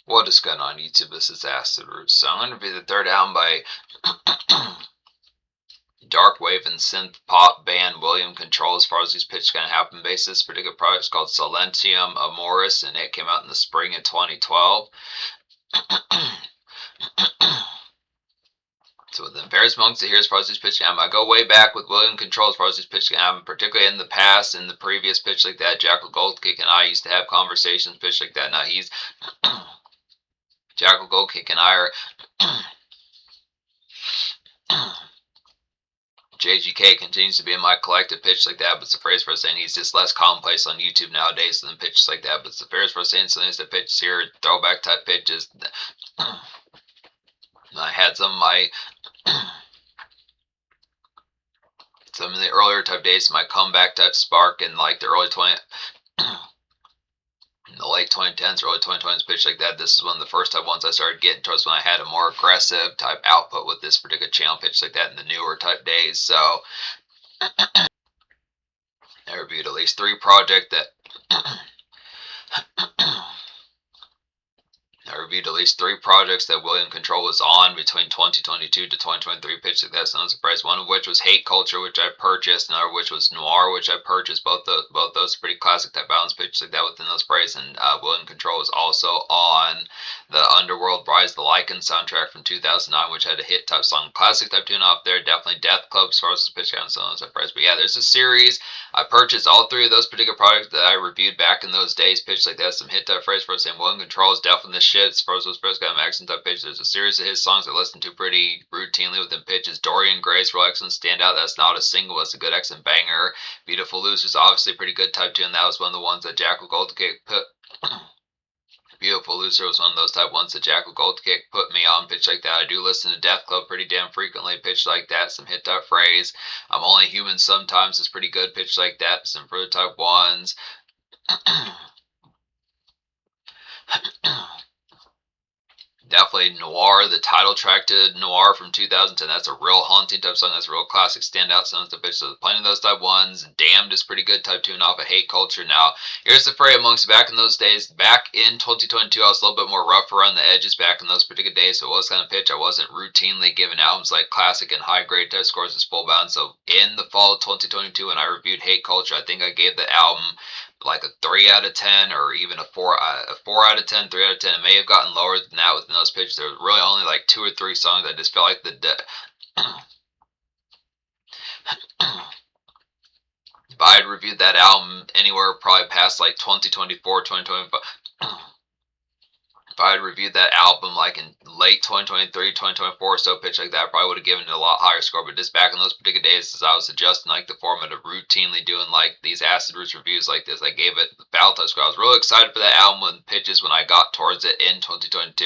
What is going on YouTube? This is Acid Roots. So I'm going to be the third album by dark wave and synth pop band William Control as far as these pitches going to happen basis. This particular project is called Silentium Amoris and it came out in the spring of 2012. So within various months of here as far as these pitch album, I go way back with William Control as far as these pitch album, particularly in the past, in the previous pitch like that. Jackal Goldkick and I used to have conversations pitch like that. Now he's Jackal Goldkick and I are JGK continues to be in my collective pitch like that, but it's the phrase for saying he's just less commonplace on YouTube nowadays than pitches like that. But it's the phrase for saying some of the pitches here, throwback type pitches. I had some of my some of the earlier type days, my comeback type spark in like the early in the late 2010s, early 2020s pitch like that. This is one of the first type ones I started getting towards when I had a more aggressive type output with this particular channel pitch like that in the newer type days. So I reviewed at least 3 projects that William Control was on between 2022 to 2023 pitch like that. So no surprise. One of which was Hate Culture, which I purchased, another which was Noir, which I purchased. Both those pretty classic type balance pitches like that within those prices. And William Control was also on the Underworld Rise the Lycan soundtrack from 2009, which had a hit type song, classic type tune off there. Definitely Death Club as far as the pitch counts. So no surprise. But yeah, there's a series. I purchased all 3 of those particular products that I reviewed back in those days. Pitch like that, some hit type phrase for us saying William Control is definitely the shit as far as those first got an accent type pitch. There's a series of his songs I listen to pretty routinely within pitches. Dorian Gray's real excellent standout. That's not a single, it's a good excellent banger. Beautiful Losers, obviously pretty good type tune. That was one of the ones that Jackal Goldkick put. Beautiful Loser was one of those type ones that Jackal Goldkick put me on pitch like that. I do listen to Death Club pretty damn frequently, pitch like that. Some hit type phrase. I'm Only Human Sometimes is pretty good pitch like that. Some prototype ones. Definitely Noir, the title track to Noir from 2010. That's a real haunting type song. That's a real classic standout song. The bitch. So plenty of those type ones. Damned is pretty good type tune off of Hate Culture. Now, here's the fray amongst back in those days. Back in 2022, I was a little bit more rough around the edges back in those particular days. So it was kind of pitch. I wasn't routinely giving albums like classic and high grade type scores as full bound. So in the fall of 2022, when I reviewed Hate Culture, I think I gave the album like a 3 out of 10 or even a 4 out of 10, 3 out of 10. It may have gotten lower than that within those pitches. There was really only like 2 or 3 songs I just felt like if I had reviewed that album anywhere probably past like 2024, 2025, if I had reviewed that album like in late 2023, 2024 or so, pitch like that, I probably would have given it a lot higher score. But just back in those particular days, as I was adjusting like the format of routinely doing like these Acid Roots reviews like this, I gave it the Valentine score. I was really excited for that album when pitches when I got towards it in 2022.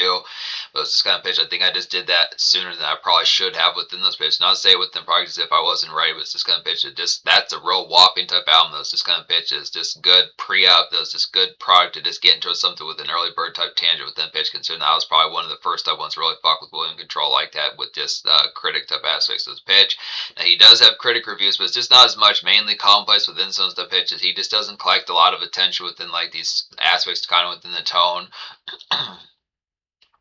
But it's this kind of pitch. I think I just did that sooner than I probably should have within those pitches. Not to say within projects if I wasn't ready, but it's this kind of pitch. That's a real whopping type album. Those just kind of pitches, just good pre-up. Those just good product to just get into something with an early bird type tangent within pitch. Considering that was probably one of the first type ones to really fuck with William Control like that with just critic type aspects of his pitch. Now he does have critic reviews, but it's just not as much. Mainly complex within some of the pitches. He just doesn't collect a lot of attention within like these aspects, kind of within the tone.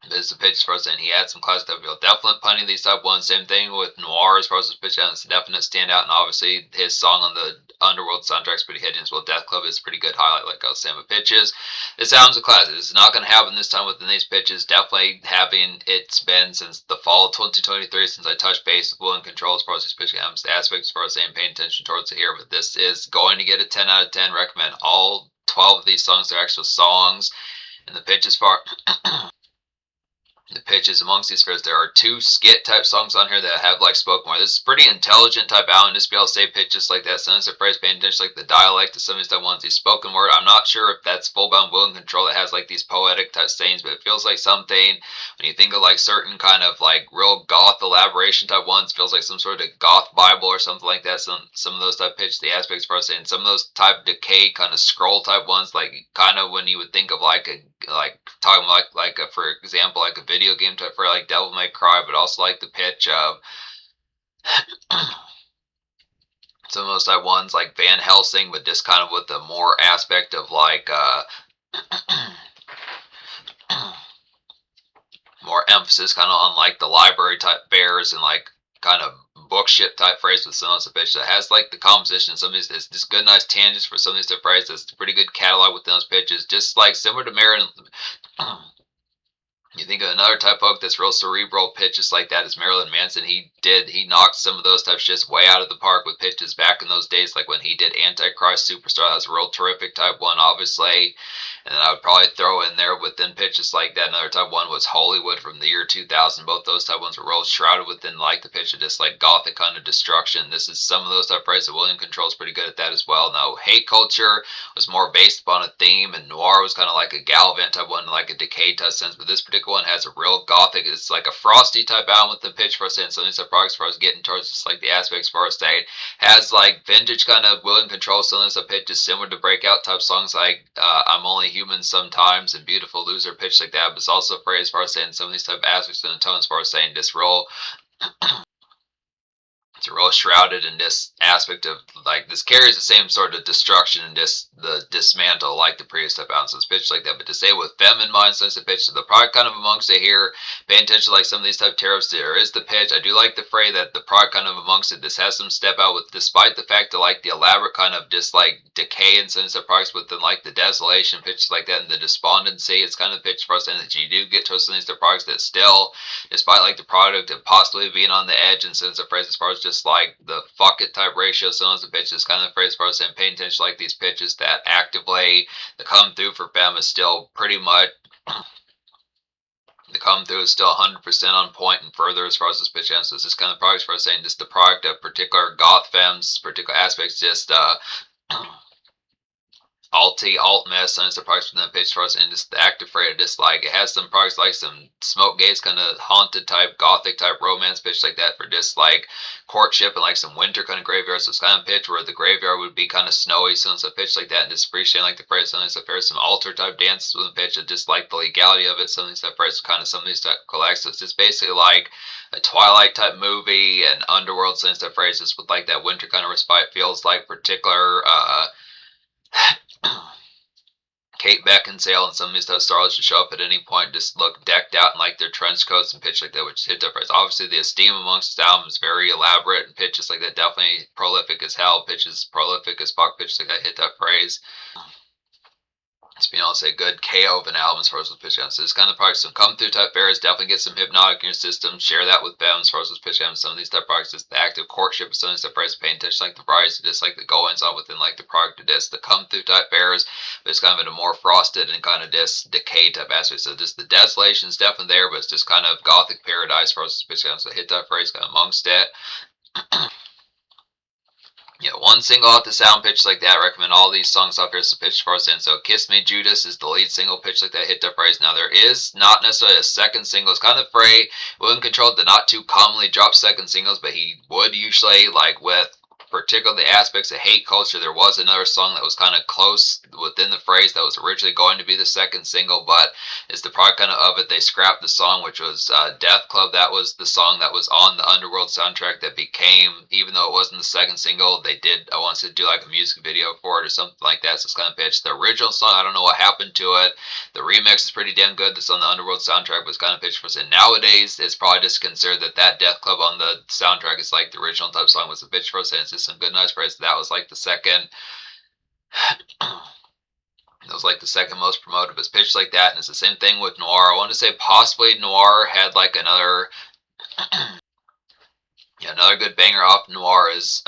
This is the pitch for us, and he had some classic type feel. Definitely plenty of these type ones. Same thing with Noir as far as his pitch, and it's a definite standout. And obviously his song on the Underworld soundtrack is pretty hitting as well. Death Club is a pretty good highlight, like I was saying with pitches. This album's a classic. This is not going to happen this time within these pitches. Definitely having it's been since the fall of 2023 since I touched base with William Control as far as these pitch aspects as far as saying paying attention towards it here. But this is going to get a 10 out of 10. Recommend all 12 of these songs. They're actual songs. And the pitch is far. The pitches amongst these pairs, there are 2 skit type songs on here that have like spoken word. This is pretty intelligent type album. Just be able to say pitches like that, sentence or phrase, paying attention like the dialect of some of these type ones. These spoken word, I'm not sure if that's full bound William Control that has like these poetic type sayings, but it feels like something when you think of like certain kind of like real goth elaboration type ones, feels like some sort of goth Bible or something like that. Some of those type pitch, the aspects for us saying some of those type decay kind of scroll type ones, like kind of when you would think of like talking like a, for example, like a video game type for like Devil May Cry, but also like the pitch of some of those type ones like Van Helsing, but just kind of with the more aspect of like emphasis kind of on like the library type bears and like kind of bookship type phrase with some of those pitches. It has like the composition, some of these, it's just good, nice tangents for some of these type phrases. It's a pretty good catalog with those pitches, just like similar to Marin. You think of another type of hook that's real cerebral pitches like that is Marilyn Manson. He knocked some of those type shits way out of the park with pitches back in those days, like when he did Antichrist Superstar. That was a real terrific type one, obviously. And then I would probably throw in there within pitches like that. Another type one was Hollywood from the year 2000. Both those type ones were real shrouded within like the pitch of just like gothic kind of destruction. This is some of those type phrases. William Control's pretty good at that as well. Now, hate culture was more based upon a theme, and noir was kind of like a Galvant type one, like a decay type sense. But this particular one has a real gothic. It's like a frosty type album with the pitch for us, and so these type products for us getting towards just like the aspects for us. Say has like vintage kind of William Control. Some of this pitch is similar to breakout type songs like I'm Only Human Sometimes and Beautiful Loser pitch like that. But it's also a phrase for us saying some of these type of aspects and the tones for us saying this real. It's real shrouded in this aspect of like this carries the same sort of destruction and the dismantle like the previous type ounces pitch like that. But to say with them in mind, since the pitch to the product kind of amongst it here, paying attention to like some of these type tariffs, there is the pitch. I do like the phrase that the product kind of amongst it. This has some step out with, despite the fact that like the elaborate kind of just like decay and sense of products within like the desolation pitch like that and the despondency. It's kind of pitch for us, and that you do get to some of these products that still, despite like the product and possibly being on the edge and sense of phrase as far as just like the fuck it type ratio, some of the pitches, kind of the phrase for us, and paying attention to like these pitches that actively the come through for them is still pretty much the come through is still 100% on point and further as far as this pitch ends. So this kind of products for us saying just the product of particular goth femmes, particular aspects, just alt mess, and it's the products from the pitch for us, and just the active phrase, just like it has some products like some smoke gaze kind of haunted type gothic type romance pitch like that for just like courtship and like some winter kind of graveyard. So it's kind of pitch where the graveyard would be kind of snowy, so it's a pitch like that, and just appreciating like the phrase, something like there's some altar type dances with the pitch and just like the legality of it, something like phrase, kind of some of these type collects. So it's just basically like a Twilight type movie and Underworld sense of phrases with like that winter kind of respite feels like particular Kate Beckinsale and some of these type starlets should show up at any point, just look decked out in like their trench coats and pitch like that, which hit difference. Obviously, the esteem amongst this album is very elaborate, and pitches like that definitely prolific as hell. Pitches prolific as fuck. Pitches like that hit that phrase. It's being able to say good KO of an album as far as with pitch counts. So it's kind of probably some come through type bears. Definitely get some Hpnotiq in your system. Share that with them as far as with pitch counts. Some of these type products, just the active courtship, some of these type products, paying attention like the varieties, just like the goings on within like the product, just the come through type bears. But it's kind of in a more frosted and kind of just decay type aspect. So just the desolation is definitely there, but it's just kind of gothic paradise as far as with pitch counts. So hit that phrase kind of amongst it. Yeah, one single off the sound pitch like that. I recommend all these songs off here as a pitch for us. And so Kiss Me Judas is the lead single pitch like that, hit that phrase. Now there is not necessarily a second single. It's kind of fray. William Control did not too commonly drop second singles, but he would usually, like with particularly the aspects of hate culture, there was another song that was kind of close within the phrase that was originally going to be the second single, but it's the product kind of it. They scrapped the song, which was Death Club. That was the song that was on the Underworld soundtrack that became, even though it wasn't the second single, they did, I wanted to do like a music video for it or something like that. So it's kind of pitched. The original song, I don't know what happened to it. The remix is pretty damn good. That's on the Underworld soundtrack, was kind of pitched for us. And nowadays, it's probably just considered that Death Club on the soundtrack is like the original type song was a pitch for us. And it's just some good, nice praise. That was like the second. It was like the second most promoted. It's pitched like that, and it's the same thing with Noir. I want to say possibly Noir had like another, yeah, another good banger off Noir is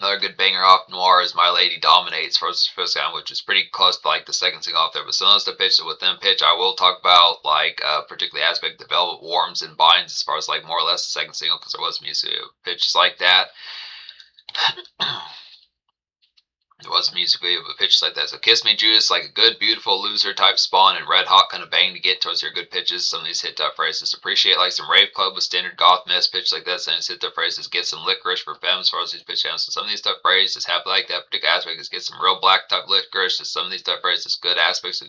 another good banger off Noir is My Lady Dominates first time, which is pretty close to like the second single off there. But some of the pitch that within pitch, I will talk about like particularly aspect the Velvet Warms and Binds as far as like more or less the second single, because there was music pitches like that. There was a music video, but pitches like that. So Kiss Me Judas, like a good, beautiful loser type spawn, and Red Hot kind of bang to get towards your good pitches. Some of these hit type phrases. Appreciate like some Rave Club with standard goth mess pitch like that. Some of these hit type phrases. Get some licorice for femmes as far as these pitch channels. So some of these type phrases have like that particular aspect. Is get some real black type licorice. So some of these type phrases, good aspects of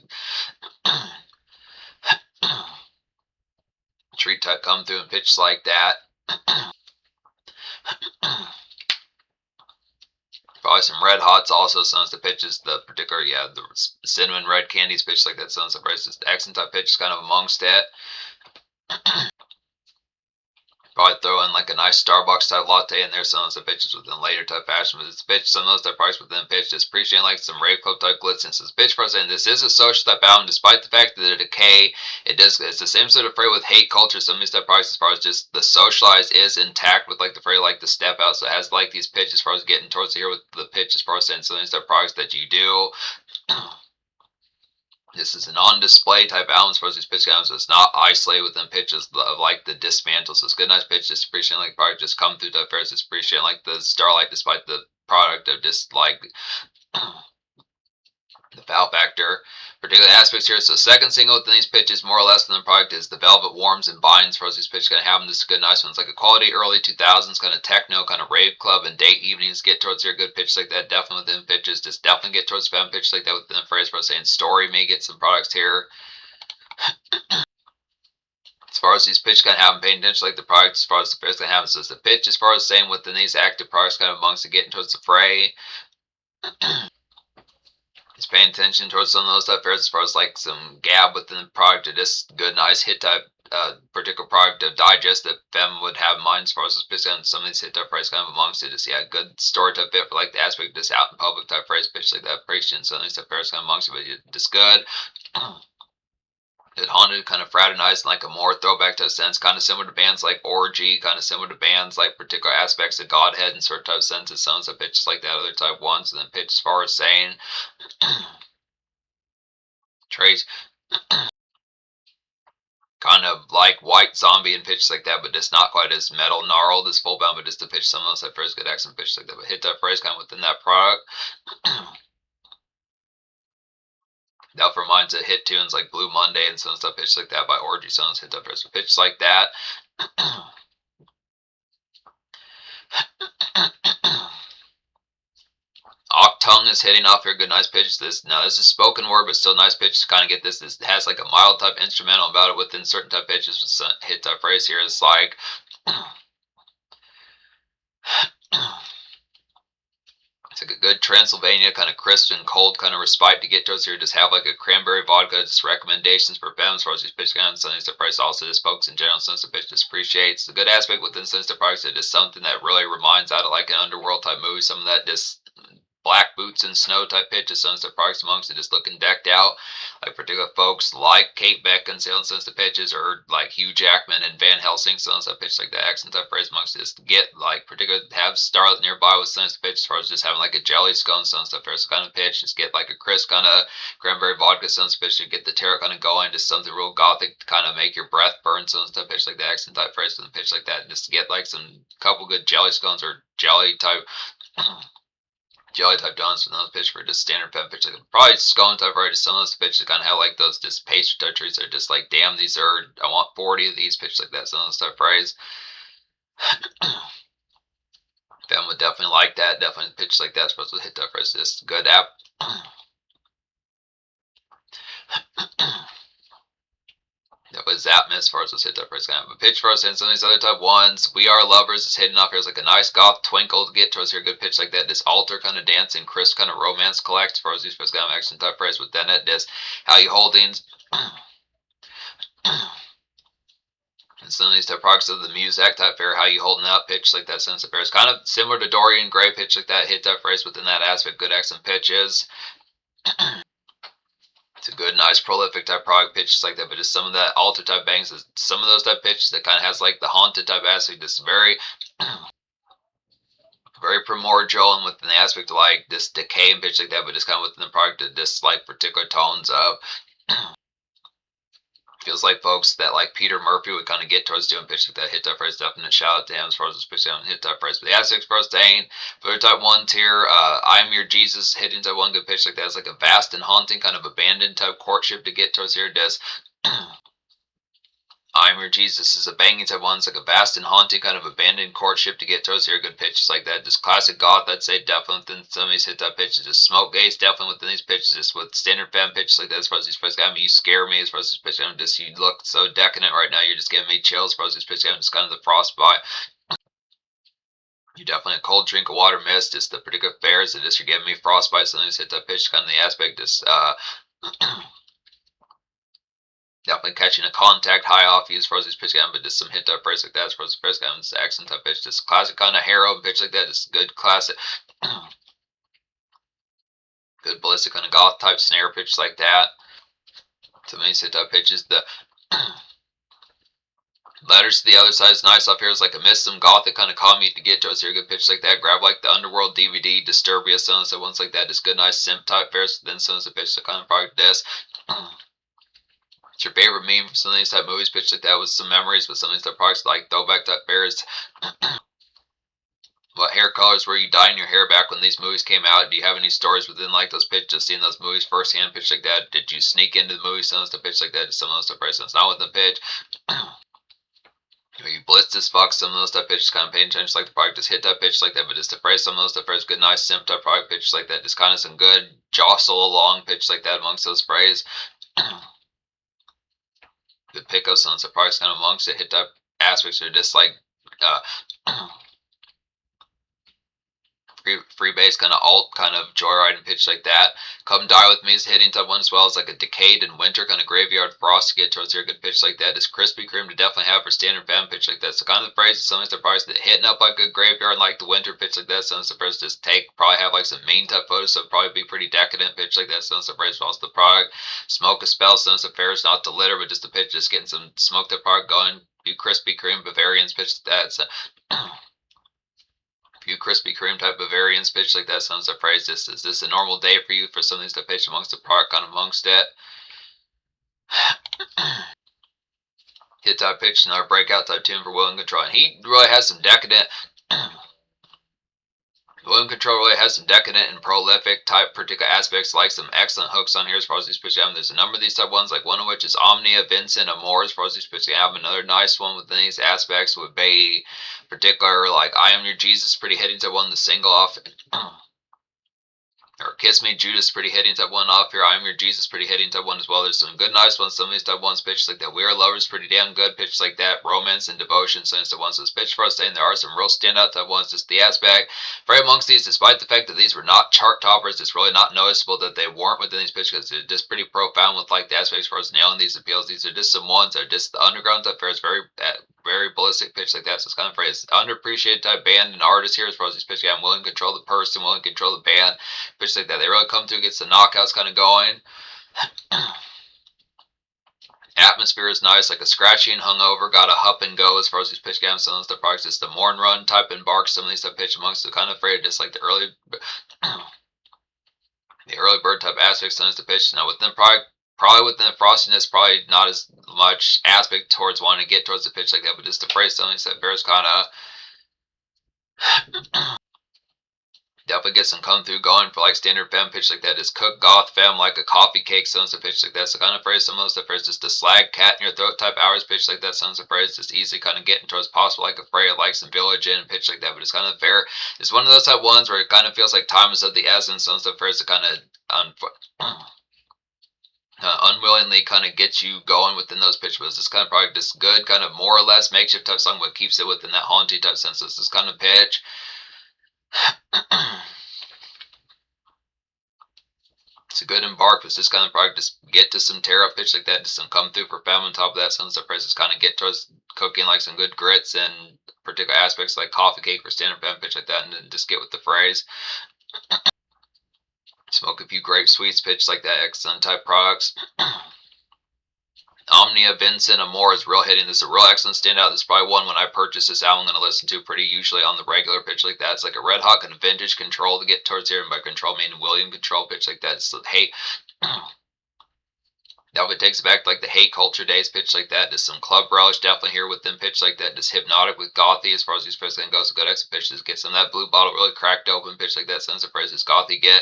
treat type come through and pitch like that. Probably some red hots also. Some of the pitches, the particular, yeah, the cinnamon red candies pitch like that. Some of the just accent type pitches kind of amongst it. Probably throw in like a nice Starbucks type latte in there. Some of those pitches within later type fashion, but it's pitch. Some of those type products within pitch. Just appreciating like some rave club type glitz. Since it's pitch process, and this is a social type album, despite the fact that the decay, it's the same sort of fray with hate culture. Some of these type products, as far as just the socialized is intact with like the fray, like the step out. So it has like these pitches as far as getting towards here with the pitch as far as saying some of these type products that you do. This is an on-display type album as far as these pitch albums, so it's not isolated within pitches of like the dismantle. So it's good, nice pitch, just appreciating like product just come through type fairs, just appreciating like the Starlight despite the product of just like the foul factor. Particular aspects here. So second single within these pitches, more or less than the product, is the Velvet Warms and Binds. For these pitches, gonna have them. This is a good, nice one. It's like a quality early 2000s kind of techno, kind of rave club and date evenings. Get towards your good pitches like that. Definitely within pitches. Just definitely get towards spam pitches like that within the phrase. For saying story may get some products here. As far as these pitch kind of have them paying attention like the product, as far as the phrase kind of happens, is the pitch as far as saying within these active products kind of amongst the getting towards the fray. He's paying attention towards some of those type fairs as far as like some gab within the product, or just good, nice hit type particular product of digest that Fem would have in mind as far as pitch on some of these hit type phrase kind of amongst it. Just, yeah, good story type fit for like the aspect of this out in public type phrase pitch like that. Appreciation some of these type phrase kind of amongst it, but just good. It haunted, kind of fraternized in like a more throwback to a sense, kind of similar to bands like Orgy, kind of similar to bands like particular aspects of Godhead and sort of type senses, sounds of pitches like that, other type ones, and then pitch as far as saying trace kind of like White Zombie and pitches like that, but just not quite as metal gnarled as Full Bound, but just to pitch some of those that phrase, good accent pitches like that, but hit that phrase kind of within that product. That reminds of hit tunes like Blue Monday and some stuff pitched like that by Orgy Sons, hit that first pitch like that. Octung is hitting off here, good, nice pitches. This is spoken word, but still nice pitches to kind of get this. This has like a mild type instrumental about it within certain type pitches. Hit type phrase here is like it's like a good Transylvania kind of crisp and cold kind of respite to get towards here. Just have like a cranberry vodka, just recommendations for Fem as far as these pitch guns. Some of these price also just folks in general, since the pitch just appreciates the good aspect within some of the products. It is something that really reminds out of like an Underworld type movie. Some of that just black boots and snow type pitches, some of the products amongst it just looking decked out. Like particular folks like Kate Beckinsale and some of the pitches, or like Hugh Jackman and Van Helsing, some of the pitches like that accent type phrase amongst it, just get like particular have Starlet nearby with some of the pitches as far as just having like a jelly scone, some of the phrase kind of pitch, just get like a crisp kind of cranberry vodka, some of the pitch to get the tarot kind of going, just something real gothic to kind of make your breath burn, some of the pitch like that accent type phrase with the pitch like that, just to get like some couple good jelly scones or jelly type jelly type donuts from those pitch for just standard Fem pitch. Like probably scone type, right? Just some of those pitches kind of have like those just pastry type treats that are just like, damn, these are, I want 40 of these pitch like that. Some of those type phrase. Fem would definitely like that. Definitely pitch like that. Supposed to hit that phrase. This good app. That was that miss for us. Let's hit that first kind of a pitch for us, and some of these other type ones. We Are Lovers is hitting off here. It's like a nice goth twinkle to get to us here. Good pitch like that. This altar kind of dancing, crisp kind of romance collect for us. These first kind of action type phrase with then it is how you holdings. And some of these type products of the music type fair, how you holding out pitch like that sense of fair is kind of similar to Dorian Gray pitch like that. Hit that phrase within that aspect. Good accent pitches. It's a good, nice, prolific type product pitches like that, but just some of that altar type bangs, some of those type pitches that kind of has like the haunted type aspect, this very, very primordial, and within the aspect of like this decay and pitch like that, but just kind of within the product of this like particular tones of. Feels like folks that like Peter Murphy would kind of get towards doing pitch like that. Hit type phrase, definite shout out to him as far as this pitch down hit type phrase. But the aspects for us Dane, for type 1 tier, I Am Your Jesus hitting type 1 good pitch like that. It's like a vast and haunting kind of abandoned type courtship to get towards here. Does I Am Your Jesus is a banging type 1. It's like a vast and haunting kind of abandoned courtship to get towards here. Good pitches like that. Just classic goth, I'd say, definitely within some of these hit type pitches. Just smoke gaze, definitely within these pitches. Just with standard Fem pitches like that. As far as these pitches, I mean, you scare me as far as this pitch. I'm just, you look so decadent right now. You're just giving me chills as far as this pitch. I'm just kind of the frostbite. You definitely a cold drink of water mist. Just the particular fares that just you're giving me frostbite. So just hit that pitch, kind of the aspect. Just definitely catching a contact high off you as far as these pitch game, but just some hit type phrase like that as far as the first game. This accent type pitch, just classic kind of hero pitch like that. Just good classic, good ballistic kind of goth type snare pitch like that. Some of these hit type pitches. The letters to the other side is nice off here. It's like amidst, some gothic kind of calm you to get to us here. Good pitch like that. Grab like the Underworld DVD, Disturbia, some of the ones like that. Just good, nice simp type fares. Then some of the pitch, so kind of product this. It's your favorite meme from some of these type movies, pitch like that with some memories, but some of these type products like throwback type fares. What hair colors were you dyeing your hair back when these movies came out? Do you have any stories within like those pitches, seeing those movies firsthand, pitch like that? Did you sneak into the movies, some of the pitch like that? Some of those stuff, it's not with the pitch. You blitzed as fuck, some of those type pitches, kind of paying attention like the product, just hit that pitch like that, but just to phrase some of those stuff, phrase good, nice simp type product pitches like that, just kind of some good jostle along pitch like that amongst those phrases. Good pick up some of the products kind of amongst it, hit type aspects are just like free base kind of alt kind of joyriding pitch like that. Come Die With Me is hitting type one as well as like a Decayed in Winter kind of graveyard frost to get towards here. Good pitch like that. Is Krispy Kreme to definitely have for standard fan pitch like that. So kind of the phrase, some of the price that hitting up like a graveyard like the Winter pitch like that. Some of the phrase just take probably have like some mean type photos, so probably be pretty decadent pitch like that. Some of the phrase also the product. Smoke a spell. Some of the fair is not to litter, but just the pitch, just getting some smoke the product going. Do Krispy Kreme Bavarians pitch like that. So few Krispy Kreme type Bavarians pitch like that. Sounds like phrase. Is this a normal day for you for some of these to pitch amongst the park, kind of amongst it? Hit type pitch, another breakout type tune for William Control. And he really has some decadent. William Control really has some decadent and prolific type particular aspects, like some excellent hooks on here as far as these pitch album. There's a number of these type ones, like one of which is Omnia, Vincent, Amoris, as far as these pitch album. Another nice one within these aspects would be particular, like I Am Your Jesus, pretty hitting to one, the single off. Or Kiss Me Judas, pretty hitting type one off here. I Am Your Jesus, pretty hitting type one as well. There's some good nice ones. Some of these type ones pitches like that. We Are Lovers, pretty damn good pitches like that. Romance and Devotion, some of these type ones. So pitch for us saying there are some real standout type ones. Just the aspect right amongst these, despite the fact that these were not chart toppers, it's really not noticeable that they weren't within these pitches because they're just pretty profound with like the aspects as far as nailing these appeals. These are just some ones that are just the underground type fairs, very ballistic pitch like that. So it's kind of phrase underappreciated type band and artist here as far as these pitches. I'm willing to control the person, willing to control the band. Pitch like that. They really come through, gets the knockouts kind of going. Atmosphere is nice, like a scratchy and hungover, got a hup and go as far as these pitch games. Some of the products, just the morn run type embark. Some of these type pitch amongst the kind of afraid, just like the early bird type aspects. Some of the pitch now within product. Probably within the frostiness, probably not as much aspect towards wanting to get towards the pitch like that, but just the phrase something that bears kind of definitely get some come through going for like standard femme pitch like that. Is cook goth femme like a coffee cake, sounds a pitch like that. So kind of phrase some of those phrase just a slag cat in your throat type hours pitch like that. Sounds a phrase just easy kind of getting towards possible like a fray like some village in pitch like that. But it's kind of fair. It's one of those type ones where it kind of feels like time is of the essence. Sounds a phrase to kind of unwillingly kind of get you going within those pitch, but it's kind of probably just good, kind of more or less makeshift type song, but keeps it within that haunting type sense. This kind of pitch. It's a good embark. It's just kind of probably just get to some tear up pitch like that, just some come through for fam on top of that. Some stuff just kind of get towards cooking like some good grits and particular aspects like coffee cake for standard fam pitch like that, and then just get with the phrase. Smoke a few grape sweets pitch like that, excellent type products. Omnia, Vincent, Amor is real hitting. This is a real excellent standout. This is probably one when I purchase this album I'm going to listen to pretty usually on the regular pitch like that. It's like a red hot kind of vintage Control to get towards here, and by Control meaning William Control pitch like that. It's like, hey, definitely takes back to like the hate culture days pitch like that. Just some club relish definitely here with them pitch like that. Just Hpnotiq with Gothy as far as these pitch goes. A good exit pitch. Just get some of that blue bottle really cracked open pitch like that. Some surprises Gothy get.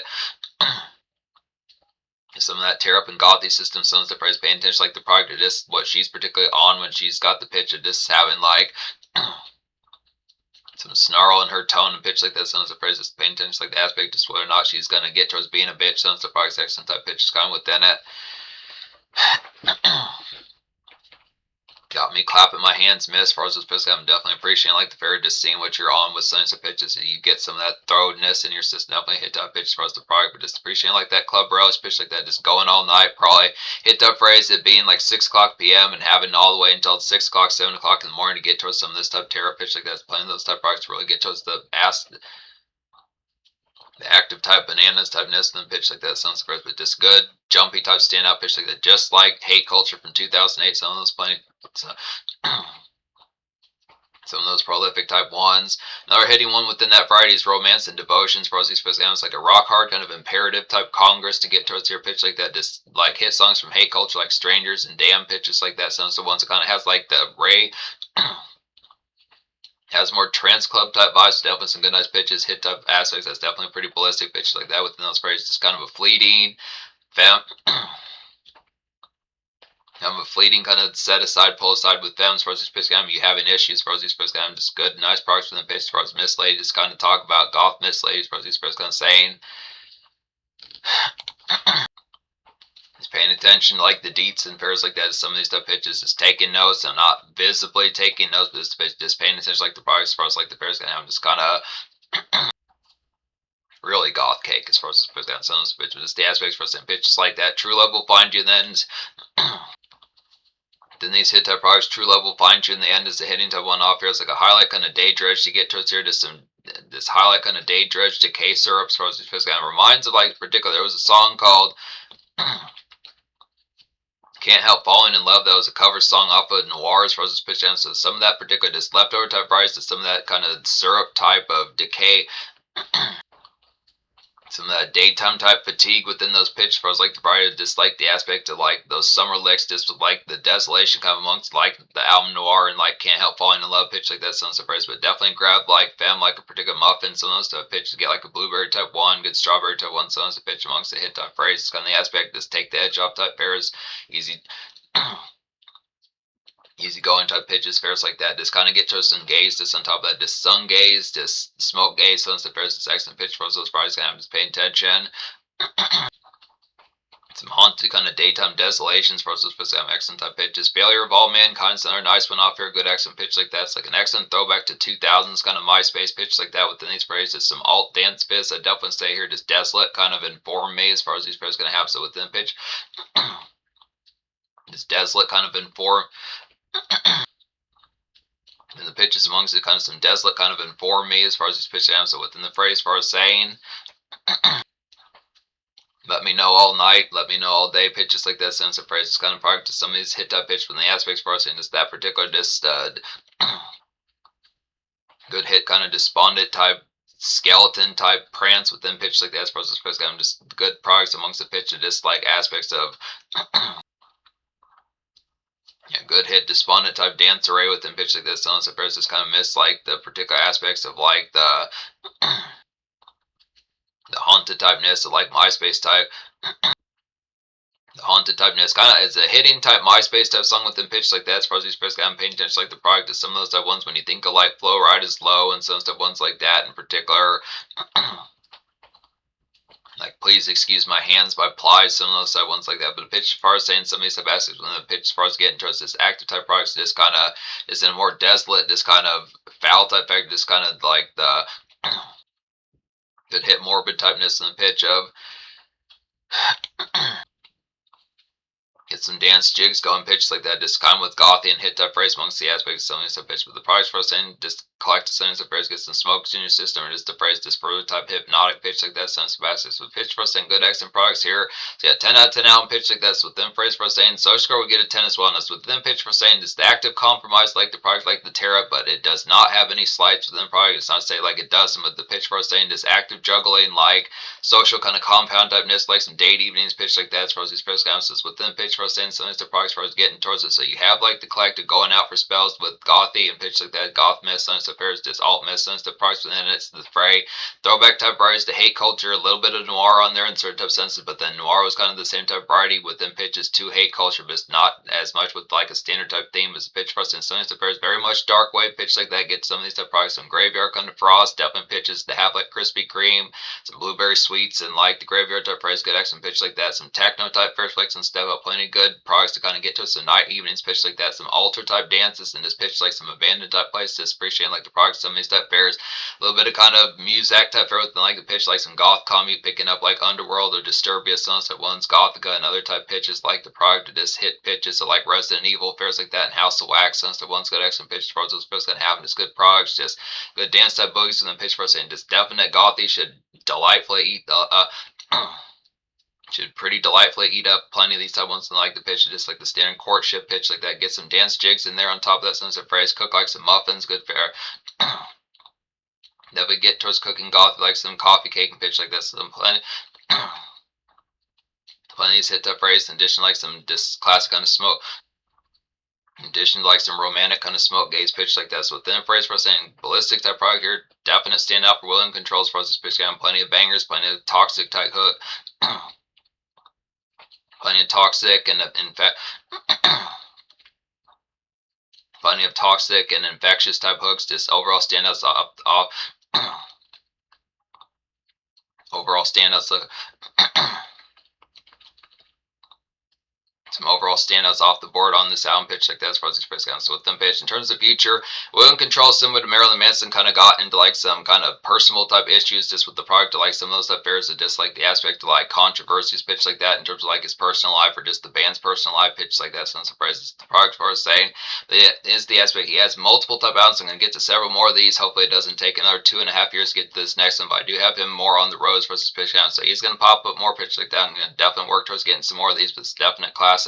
Some of that tear up and gothy system, some of the phrase paying attention like the product or just what she's particularly on when she's got the pitch of just having like some snarl in her tone and pitch like that. Some of the phrase just paying attention like the aspect just whether or not she's gonna get towards being a bitch. Some of the product section type pitch is kind of within it. Got me clapping my hands, miss. As far as this pitch, I'm definitely appreciating like the very just seeing what you're on with some pitches. You get some of that throwedness in your system. Definitely hit that pitch as far as the product, but just appreciating like that club relish pitch like that, just going all night. Probably hit that phrase it being like 6 o'clock p.m. and having all the way until 6 o'clock, 7 o'clock in the morning to get towards some of this type of terror pitch like that. Playing those type of products to really get towards the active type bananas type nest and pitch like that sounds surprised, but just good jumpy type standout pitch like that, just like Hate Culture from 2008. Some of those playing some of those prolific type ones. Another hitting one within that variety is Romance and Devotions. Rosie Spezgamus, like a rock hard kind of imperative type Congress to get towards your pitch like that. Just like hit songs from Hate Culture like Strangers and Damn pitches like that. Sounds the ones that kind of has like the Ray. Has more trance club type vibes, so definitely some good nice pitches, hit type aspects. That's definitely pretty ballistic pitches like that within those phrases. Just kind of a fleeting, kind of a fleeting kind of set aside, pull aside with them. As far as these pitch game, you having issues. As far as these pitch game, just good, nice products from the pitch. As far as Miss Lady, just kind of talk about goth Miss Lady. As far as these pitch kind of saying. Paying attention like the deets and pairs like that. Some of these stuff pitches is taking notes. I'm not visibly taking notes, but just paying attention like the products as far as like the pairs. I'm just kind of really goth cake as far as the pitch. Some of those pitches, just the aspects for some pitches like that. True Love will find you then. Then these hit type products, True Love will find you in the end as the hitting type one off here. It's like a highlight kind of day dredge to get towards here. Just some this highlight kind of day dredge decay syrup as far as these pitch. Kind of reminds of like particular. There was a song called. Can't Help Falling in Love. That was a cover song off of Noir as far as this pitch down. So some of that particular just leftover type rice to some of that kind of syrup type of decay. Some of that daytime type fatigue within those pitch as far as like the variety, just like the aspect of like those summer licks, just with like the desolation kind of amongst like the album Noir and like Can't Help Falling in Love pitch like that sounds surprised, but definitely grab like Femme like a particular muffin, some of those type pitch to get like a blueberry type one, good strawberry type one, some of those pitch amongst the hit type phrase. It's kind of the aspect just take the edge off type pairs, easy easy going type pitches, fairs like that. Just kind of get to some gaze, just on top of that, just sun gaze, just smoke gaze, some fairs, just excellent pitch for those probably kind of just paying attention. Some haunted kind of daytime desolations for those excellent type pitches. Failure of All Mankind, another nice one off here, good excellent pitch like that. It's like an excellent throwback to 2000s kind of MySpace pitch like that within these phrases. Some alt dance bits I definitely say here, just desolate kind of inform me as far as these phrases going to have. So within pitch, just desolate kind of inform. And the pitches amongst it kind of some desolate kind of inform me as far as these pitches am. So within the phrase as far as saying let me know all night, let me know all day, pitches like that sense of phrase is kind of product to some of these hit type pitch from the aspects for us and just that particular just good hit kind of despondent type skeleton type prance within pitch like that as far as this phrase kind of just good products amongst the pitch and just like aspects of yeah, good hit, despondent type dance array within pitch like this. Unless the first just kind of miss like the particular aspects of like the haunted typeness of like MySpace type. The haunted typeness kind of is a hitting type MySpace type song within pitch like that. As far as these first kind of paying attention like the product to some of those type ones when you think of like flow ride is low and some stuff ones like that in particular. Like, please excuse my hands by Plies, some of those type ones like that. But the pitch as far as saying some of these type aspects, when the pitch as far as getting towards this active type products, this kind of is in a more desolate, this kind of foul type effect, this kind of like the could hit morbid typeness in the pitch of get some dance jigs going, pitches like that, just kind of with gothy and hit type phrase amongst the aspects of some of these type pitch. But the products for us saying just collect the sense of phrase, get some smokes in your system, or just the phrase, just further type Hpnotiq pitch like that, sense of aspects. With pitch for us saying good excellent products here. So yeah, 10 out of 10 out pitch like that. So within phrase for us saying social score, we get a 10 as well. And that's within pitch for saying just the active compromise like the product like the Terra, but it does not have any slights within the product. It's not to say like it does, but the pitch for us saying just active juggling like social kind of compound typeness, like some date evenings pitch like that. As far as these pitch counts, within pitch for us saying some of the products for us getting towards it. So you have like the collective going out for spells with gothy and pitch like that, goth miss, sense of pairs, just alt miss, sense of products within it's the fray. Throwback type varieties to hate culture, a little bit of noir on there in certain type senses, but then noir was kind of the same type variety within pitches to hate culture, but it's not as much with like a standard type theme as a pitch for us. And some of these pairs very much dark wave pitch like that. Get some of these type products, some graveyard kind of frost, definitely pitches to have like Krispy Kreme, some blueberry sweets, and like the graveyard type phrase, good excellent pitch like that. Some techno type first flicks and step up, plenty good products to kind of get to some night evenings, pitch like that, some altar type dances, and just pitch like some abandoned type places. Appreciating like the products, some of these type fairs, a little bit of kind of music type fair with like the pitch like some goth commute, picking up like Underworld or Disturbia, Sunset Ones, Gothica, and other type pitches like the product to just hit pitches of like Resident Evil fairs like that, and House of Wax, Sunset Ones got excellent pitches for those supposed to have just good products, just good dance type boogies and then pitch for us, and just definite gothy should delightfully eat the should pretty delightfully eat up plenty of these type ones and like the pitch, just like the standard courtship pitch like that. Get some dance jigs in there on top of that sunset phrase. Cook like some muffins, good fare. Then we get towards cooking goth like some coffee cake and pitch like this. Some plenty of these hit that phrase. In addition, like some just classic kind of smoke. In addition to like some romantic kind of smoke gaze pitch like that. So within a phrase for us saying ballistic type product here, definite standout for William Controls for us this pitch down. Plenty of bangers, plenty of toxic type hook. Plenty of toxic and in fact plenty of toxic and infectious type hooks, just overall standouts off overall standouts some overall standouts off the board on this album pitch like that as far as express counts. So with them pitch in terms of future, William Control similar to Marilyn Manson kind of got into like some kind of personal type issues just with the product, to like some of those affairs that just like the aspect of like controversies pitch like that in terms of like his personal life or just the band's personal life pitch like that. So no surprises the product for us saying that is the aspect. He has multiple type albums. I'm gonna get to several more of these. Hopefully it doesn't take another 2.5 years to get to this next one, but I do have him more on the roads for this pitch count. So he's gonna pop up more pitch like that. I'm gonna definitely work towards getting some more of these, but it's definite classic.